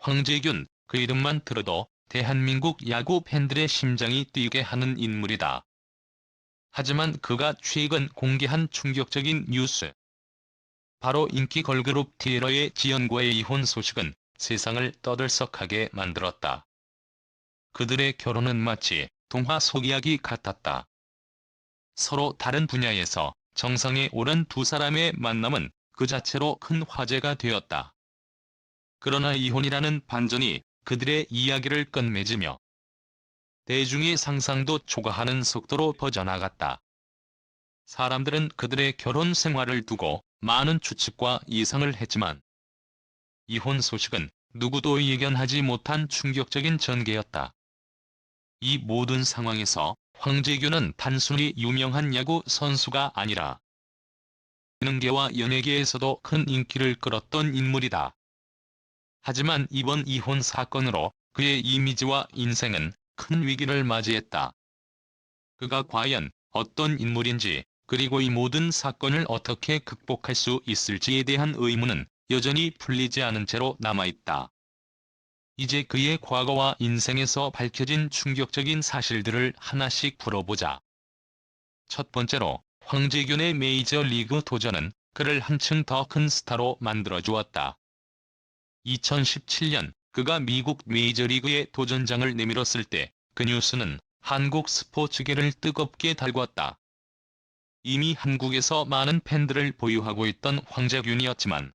황재균, 그 이름만 들어도 대한민국 야구 팬들의 심장이 뛰게 하는 인물이다. 하지만 그가 최근 공개한 충격적인 뉴스. 바로 인기 걸그룹 티에러의 지연과의 이혼 소식은 세상을 떠들썩하게 만들었다. 그들의 결혼은 마치 동화 속 이야기 같았다. 서로 다른 분야에서 정상에 오른 두 사람의 만남은 그 자체로 큰 화제가 되었다. 그러나 이혼이라는 반전이 그들의 이야기를 끝맺으며 대중의 상상도 초과하는 속도로 퍼져나갔다. 사람들은 그들의 결혼 생활을 두고 많은 추측과 예상을 했지만 이혼 소식은 누구도 예견하지 못한 충격적인 전개였다. 이 모든 상황에서 황재균은 단순히 유명한 야구 선수가 아니라 예능계와 연예계에서도 큰 인기를 끌었던 인물이다. 하지만 이번 이혼 사건으로 그의 이미지와 인생은 큰 위기를 맞이했다. 그가 과연 어떤 인물인지, 그리고 이 모든 사건을 어떻게 극복할 수 있을지에 대한 의문은 여전히 풀리지 않은 채로 남아있다. 이제 그의 과거와 인생에서 밝혀진 충격적인 사실들을 하나씩 풀어보자. 첫 번째로, 황재균의 메이저리그 도전은 그를 한층 더 큰 스타로 만들어주었다. 2017년 그가 미국 메이저리그에 도전장을 내밀었을 때 그 뉴스는 한국 스포츠계를 뜨겁게 달궜다. 이미 한국에서 많은 팬들을 보유하고 있던 황재균이었지만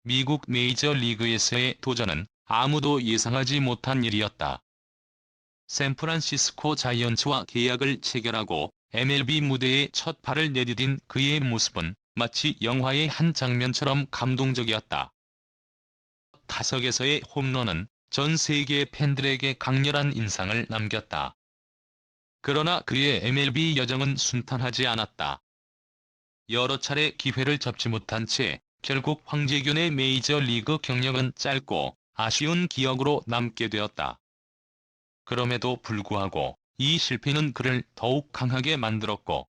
미국 메이저리그에서의 도전은 아무도 예상하지 못한 일이었다. 샌프란시스코 자이언츠와 계약을 체결하고 MLB 무대에 첫 발을 내디딘 그의 모습은 마치 영화의 한 장면처럼 감동적이었다. 타석에서의 홈런은 전 세계 팬들에게 강렬한 인상을 남겼다. 그러나 그의 MLB 여정은 순탄하지 않았다. 여러 차례 기회를 잡지 못한 채 결국 황재균의 메이저리그 경력은 짧고 아쉬운 기억으로 남게 되었다. 그럼에도 불구하고 이 실패는 그를 더욱 강하게 만들었고,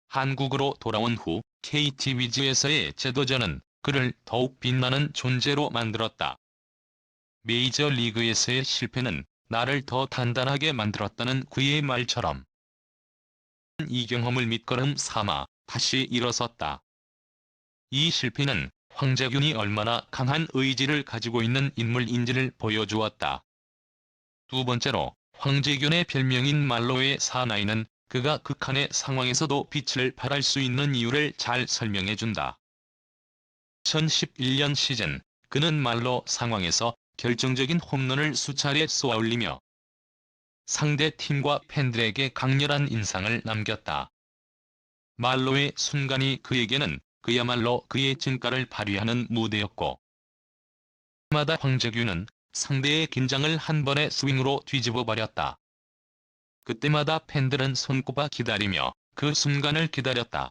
한국으로 돌아온 후 KT 위즈에서의 재도전은 그를 더욱 빛나는 존재로 만들었다. 메이저리그에서의 실패는 나를 더 단단하게 만들었다는 그의 말처럼 이 경험을 밑거름 삼아 다시 일어섰다. 이 실패는 황재균이 얼마나 강한 의지를 가지고 있는 인물인지를 보여주었다. 두 번째로, 황재균의 별명인 말로의 사나이는 그가 극한의 상황에서도 빛을 발할 수 있는 이유를 잘 설명해준다. 2011년 시즌, 그는 말로 상황에서 결정적인 홈런을 수차례 쏘아올리며 상대 팀과 팬들에게 강렬한 인상을 남겼다. 말로의 순간이 그에게는 그야말로 그의 진가를 발휘하는 무대였고, 마다 황재균은 상대의 긴장을 한 번의 스윙으로 뒤집어 버렸다. 그때마다 팬들은 손꼽아 기다리며 그 순간을 기다렸다.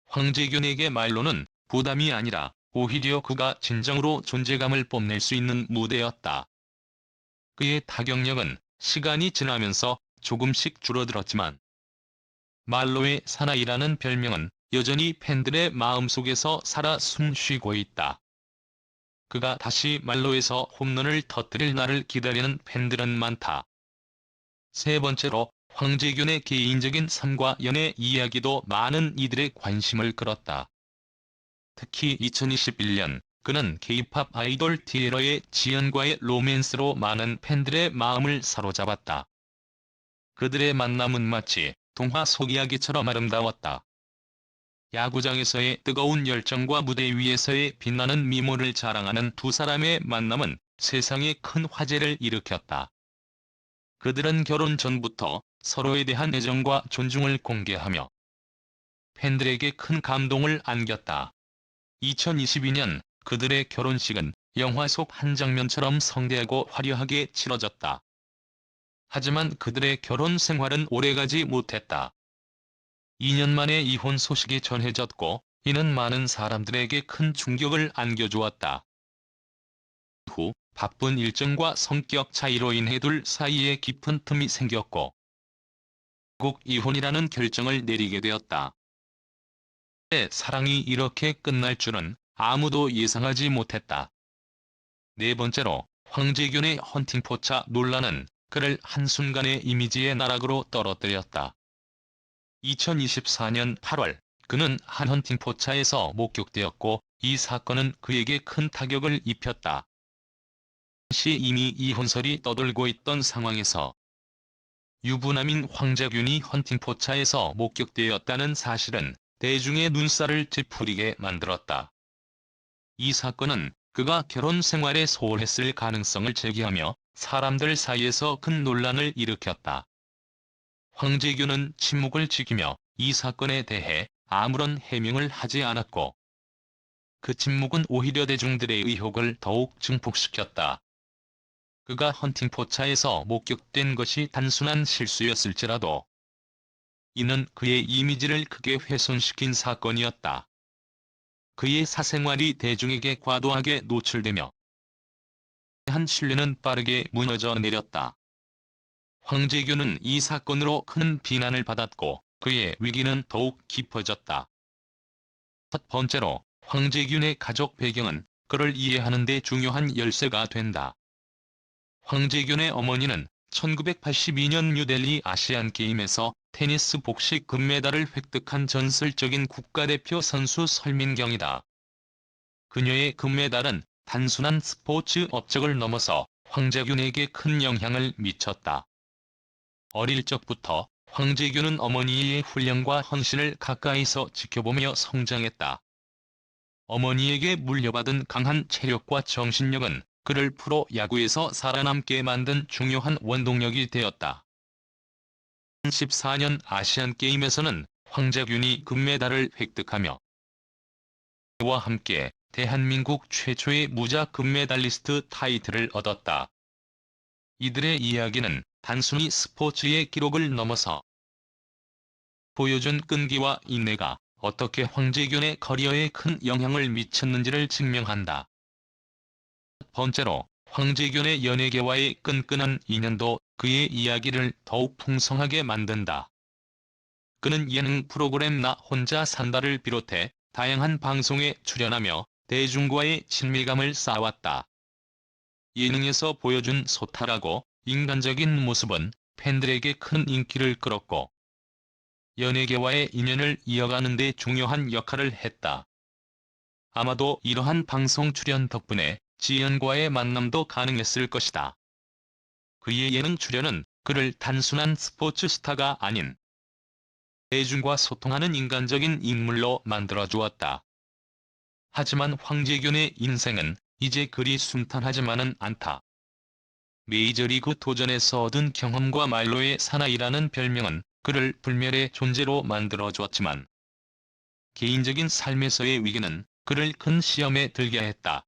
황재균에게 말로는 부담이 아니라 오히려 그가 진정으로 존재감을 뽐낼 수 있는 무대였다. 그의 타격력은 시간이 지나면서 조금씩 줄어들었지만 말로의 사나이라는 별명은 여전히 팬들의 마음속에서 살아 숨쉬고 있다. 그가 다시 말로에서 홈런을 터뜨릴 날을 기다리는 팬들은 많다. 세 번째로, 황재균의 개인적인 삶과 연애 이야기도 많은 이들의 관심을 끌었다. 특히 2021년, 그는 K-팝 아이돌 티에러의 지연과의 로맨스로 많은 팬들의 마음을 사로잡았다. 그들의 만남은 마치 동화 속 이야기처럼 아름다웠다. 야구장에서의 뜨거운 열정과 무대 위에서의 빛나는 미모를 자랑하는 두 사람의 만남은 세상에 큰 화제를 일으켰다. 그들은 결혼 전부터 서로에 대한 애정과 존중을 공개하며 팬들에게 큰 감동을 안겼다. 2022년 그들의 결혼식은 영화 속 한 장면처럼 성대하고 화려하게 치러졌다. 하지만 그들의 결혼 생활은 오래가지 못했다. 2년 만에 이혼 소식이 전해졌고, 이는 많은 사람들에게 큰 충격을 안겨주었다. 후 바쁜 일정과 성격 차이로 인해 둘 사이에 깊은 틈이 생겼고 결국 이혼이라는 결정을 내리게 되었다. 사랑이 이렇게 끝날 줄은 아무도 예상하지 못했다. 네 번째로 황재균의 헌팅포차 논란은 그를 한순간의 이미지의 나락으로 떨어뜨렸다. 2024년 8월 그는 한 헌팅포차에서 목격되었고 이 사건은 그에게 큰 타격을 입혔다. 당시 이미 이혼설이 떠돌고 있던 상황에서 유부남인 황재균이 헌팅포차에서 목격되었다는 사실은 대중의 눈살을 찌푸리게 만들었다. 이 사건은 그가 결혼 생활에 소홀했을 가능성을 제기하며 사람들 사이에서 큰 논란을 일으켰다. 황재균은 침묵을 지키며 이 사건에 대해 아무런 해명을 하지 않았고 그 침묵은 오히려 대중들의 의혹을 더욱 증폭시켰다. 그가 헌팅포차에서 목격된 것이 단순한 실수였을지라도 이는 그의 이미지를 크게 훼손시킨 사건이었다. 그의 사생활이 대중에게 과도하게 노출되며 한 신뢰는 빠르게 무너져 내렸다. 황재균은 이 사건으로 큰 비난을 받았고 그의 위기는 더욱 깊어졌다. 첫 번째로 황재균의 가족 배경은 그를 이해하는 데 중요한 열쇠가 된다. 황재균의 어머니는 1982년 뉴델리 아시안게임에서 테니스 복식 금메달을 획득한 전설적인 국가대표 선수 설민경이다. 그녀의 금메달은 단순한 스포츠 업적을 넘어서 황재균에게 큰 영향을 미쳤다. 어릴 적부터 황재균은 어머니의 훈련과 헌신을 가까이서 지켜보며 성장했다. 어머니에게 물려받은 강한 체력과 정신력은 그를 프로 야구에서 살아남게 만든 중요한 원동력이 되었다. 2014년 아시안게임에서는 황재균이 금메달을 획득하며 와 함께 대한민국 최초의 무자 금메달리스트 타이틀을 얻었다. 이들의 이야기는 단순히 스포츠의 기록을 넘어서 보여준 끈기와 인내가 어떻게 황재균의 커리어에 큰 영향을 미쳤는지를 증명한다. 첫 번째로 황재균의 연예계와의 끈끈한 인연도 그의 이야기를 더욱 풍성하게 만든다. 그는 예능 프로그램 나 혼자 산다를 비롯해 다양한 방송에 출연하며 대중과의 친밀감을 쌓아왔다. 예능에서 보여준 소탈하고 인간적인 모습은 팬들에게 큰 인기를 끌었고 연예계와의 인연을 이어가는 데 중요한 역할을 했다. 아마도 이러한 방송 출연 덕분에 지연과의 만남도 가능했을 것이다. 그의 예능 출연은 그를 단순한 스포츠 스타가 아닌 대중과 소통하는 인간적인 인물로 만들어주었다. 하지만 황재균의 인생은 이제 그리 순탄하지만은 않다. 메이저리그 도전에서 얻은 경험과 말로의 사나이라는 별명은 그를 불멸의 존재로 만들어주었지만 개인적인 삶에서의 위기는 그를 큰 시험에 들게 했다.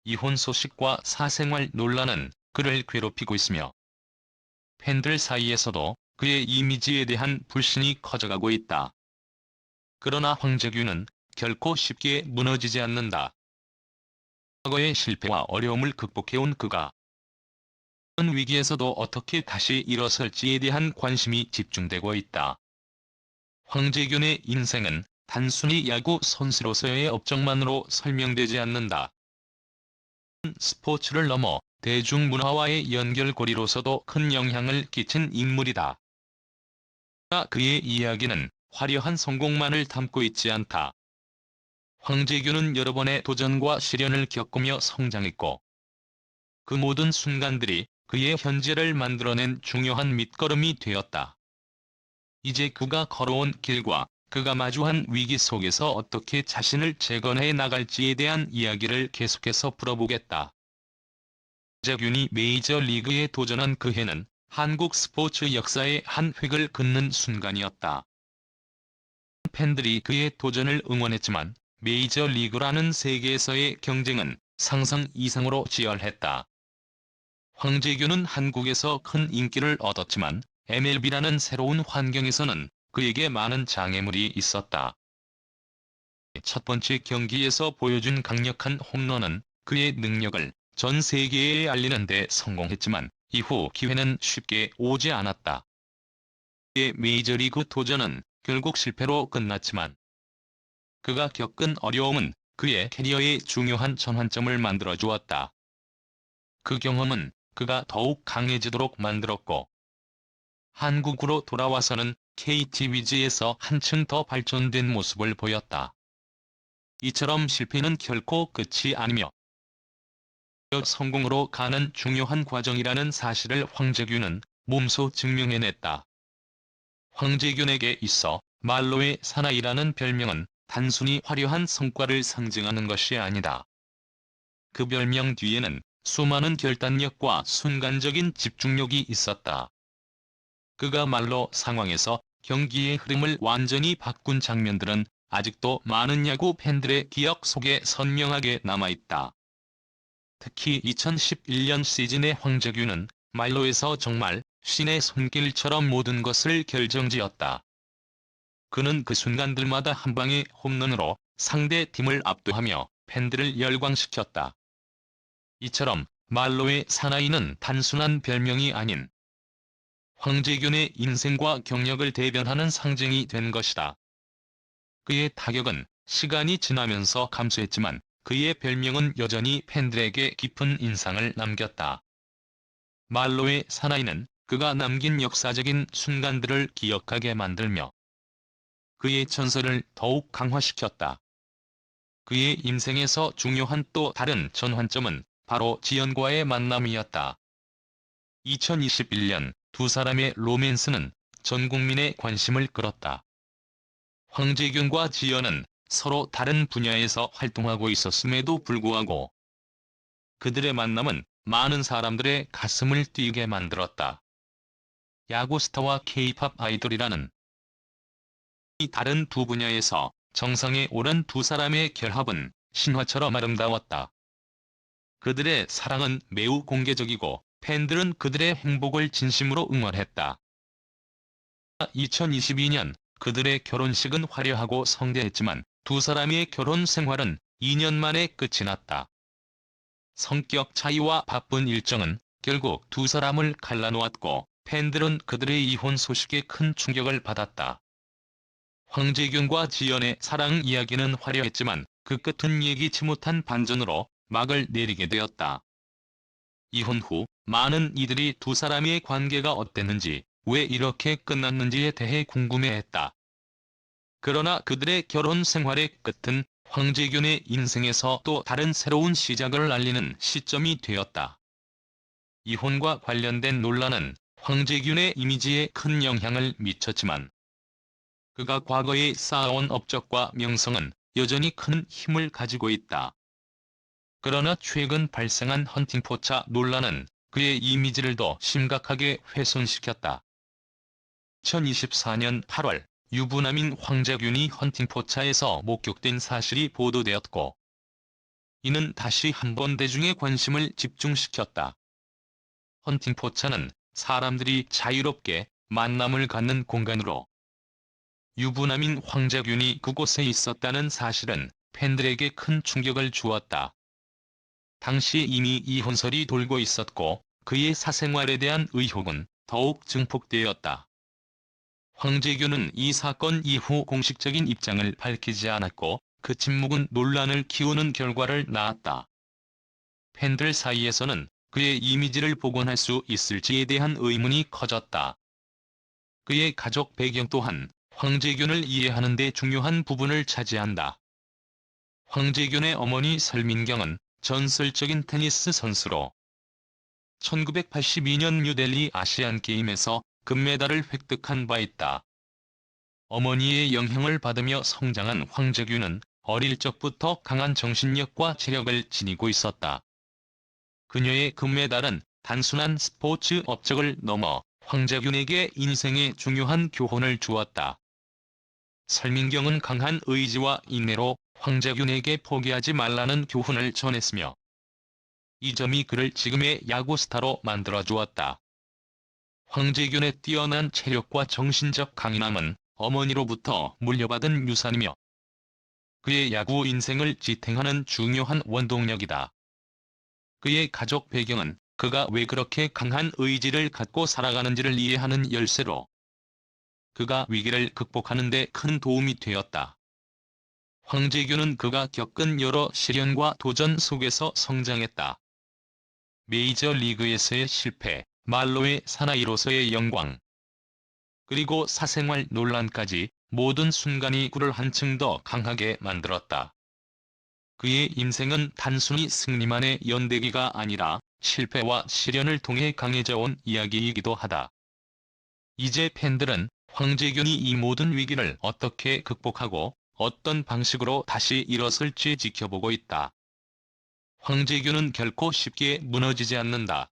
이혼 소식과 사생활 논란은 그를 괴롭히고 있으며 팬들 사이에서도 그의 이미지에 대한 불신이 커져가고 있다. 그러나 황재균은 결코 쉽게 무너지지 않는다. 과거의 실패와 어려움을 극복해온 그가 이런 위기에서도 어떻게 다시 일어설지에 대한 관심이 집중되고 있다. 황재균의 인생은 단순히 야구 선수로서의 업적만으로 설명되지 않는다. 스포츠를 넘어 대중문화와의 연결고리로서도 큰 영향을 끼친 인물이다. 그의 이야기는 화려한 성공만을 담고 있지 않다. 황재균은 여러 번의 도전과 시련을 겪으며 성장했고 그 모든 순간들이 그의 현재를 만들어낸 중요한 밑거름이 되었다. 이제 그가 걸어온 길과 그가 마주한 위기 속에서 어떻게 자신을 재건해 나갈지에 대한 이야기를 계속해서 풀어보겠다. 황재균이 메이저리그에 도전한 그 해는 한국 스포츠 역사의 한 획을 긋는 순간이었다. 팬들이 그의 도전을 응원했지만 메이저리그라는 세계에서의 경쟁은 상상 이상으로 치열했다. 황재균은 한국에서 큰 인기를 얻었지만 MLB라는 새로운 환경에서는 그에게 많은 장애물이 있었다. 첫 번째 경기에서 보여준 강력한 홈런은 그의 능력을 전 세계에 알리는 데 성공했지만 이후 기회는 쉽게 오지 않았다. 그의 메이저리그 도전은 결국 실패로 끝났지만 그가 겪은 어려움은 그의 캐리어에 중요한 전환점을 만들어 주었다. 그 경험은 그가 더욱 강해지도록 만들었고, 한국으로 돌아와서는 KT 위즈에서 한층 더 발전된 모습을 보였다. 이처럼 실패는 결코 끝이 아니며 성공으로 가는 중요한 과정이라는 사실을 황재균은 몸소 증명해냈다. 황재균에게 있어 말로의 사나이라는 별명은 단순히 화려한 성과를 상징하는 것이 아니다. 그 별명 뒤에는 수많은 결단력과 순간적인 집중력이 있었다. 그가 말로 상황에서 경기의 흐름을 완전히 바꾼 장면들은 아직도 많은 야구 팬들의 기억 속에 선명하게 남아있다. 특히 2011년 시즌의 황재균은 말로에서 정말 신의 손길처럼 모든 것을 결정지었다. 그는 그 순간들마다 한 방의 홈런으로 상대 팀을 압도하며 팬들을 열광시켰다. 이처럼 말로의 사나이는 단순한 별명이 아닌 황재균의 인생과 경력을 대변하는 상징이 된 것이다. 그의 타격은 시간이 지나면서 감소했지만 그의 별명은 여전히 팬들에게 깊은 인상을 남겼다. 말로의 사나이는 그가 남긴 역사적인 순간들을 기억하게 만들며 그의 전설을 더욱 강화시켰다. 그의 인생에서 중요한 또 다른 전환점은 바로 지연과의 만남이었다. 2021년 두 사람의 로맨스는 전 국민의 관심을 끌었다. 황재균과 지연은 서로 다른 분야에서 활동하고 있었음에도 불구하고 그들의 만남은 많은 사람들의 가슴을 뛰게 만들었다. 야구 스타와 K-팝 아이돌이라는 이 다른 두 분야에서 정상에 오른 두 사람의 결합은 신화처럼 아름다웠다. 그들의 사랑은 매우 공개적이고 팬들은 그들의 행복을 진심으로 응원했다. 2022년 그들의 결혼식은 화려하고 성대했지만 두 사람의 결혼 생활은 2년 만에 끝이 났다. 성격 차이와 바쁜 일정은 결국 두 사람을 갈라놓았고 팬들은 그들의 이혼 소식에 큰 충격을 받았다. 황재균과 지연의 사랑 이야기는 화려했지만 그 끝은 예기치 못한 반전으로 막을 내리게 되었다. 이혼 후 많은 이들이 두 사람의 관계가 어땠는지, 왜 이렇게 끝났는지에 대해 궁금해했다. 그러나 그들의 결혼 생활의 끝은 황재균의 인생에서 또 다른 새로운 시작을 알리는 시점이 되었다. 이혼과 관련된 논란은 황재균의 이미지에 큰 영향을 미쳤지만 그가 과거에 쌓아온 업적과 명성은 여전히 큰 힘을 가지고 있다. 그러나 최근 발생한 헌팅포차 논란은 그의 이미지를 더 심각하게 훼손시켰다. 2024년 8월 유부남인 황재균이 헌팅포차에서 목격된 사실이 보도되었고 이는 다시 한번 대중의 관심을 집중시켰다. 헌팅포차는 사람들이 자유롭게 만남을 갖는 공간으로 유부남인 황재균이 그곳에 있었다는 사실은 팬들에게 큰 충격을 주었다. 당시 이미 이혼설이 돌고 있었고 그의 사생활에 대한 의혹은 더욱 증폭되었다. 황재균은 이 사건 이후 공식적인 입장을 밝히지 않았고 그 침묵은 논란을 키우는 결과를 낳았다. 팬들 사이에서는 그의 이미지를 복원할 수 있을지에 대한 의문이 커졌다. 그의 가족 배경 또한 황재균을 이해하는 데 중요한 부분을 차지한다. 황재균의 어머니 설민경은 전설적인 테니스 선수로 1982년 뉴델리 아시안게임에서 금메달을 획득한 바 있다. 어머니의 영향을 받으며 성장한 황재균은 어릴 적부터 강한 정신력과 체력을 지니고 있었다. 그녀의 금메달은 단순한 스포츠 업적을 넘어 황재균에게 인생의 중요한 교훈을 주었다. 설민경은 강한 의지와 인내로 황재균에게 포기하지 말라는 교훈을 전했으며 이 점이 그를 지금의 야구 스타로 만들어주었다. 황재균의 뛰어난 체력과 정신적 강인함은 어머니로부터 물려받은 유산이며 그의 야구 인생을 지탱하는 중요한 원동력이다. 그의 가족 배경은 그가 왜 그렇게 강한 의지를 갖고 살아가는지를 이해하는 열쇠로 그가 위기를 극복하는 데 큰 도움이 되었다. 황재균은 그가 겪은 여러 시련과 도전 속에서 성장했다. 메이저리그에서의 실패, 말로의 사나이로서의 영광, 그리고 사생활 논란까지 모든 순간이 그를 한층 더 강하게 만들었다. 그의 인생은 단순히 승리만의 연대기가 아니라 실패와 시련을 통해 강해져온 이야기이기도 하다. 이제 팬들은 황재균이 이 모든 위기를 어떻게 극복하고 어떤 방식으로 다시 일어설지 지켜보고 있다. 황재균은 결코 쉽게 무너지지 않는다.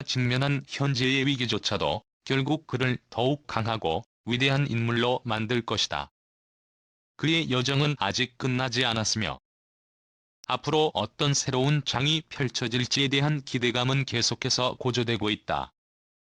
직면한 현재의 위기조차도 결국 그를 더욱 강하고 위대한 인물로 만들 것이다. 그의 여정은 아직 끝나지 않았으며 앞으로 어떤 새로운 장이 펼쳐질지에 대한 기대감은 계속해서 고조되고 있다.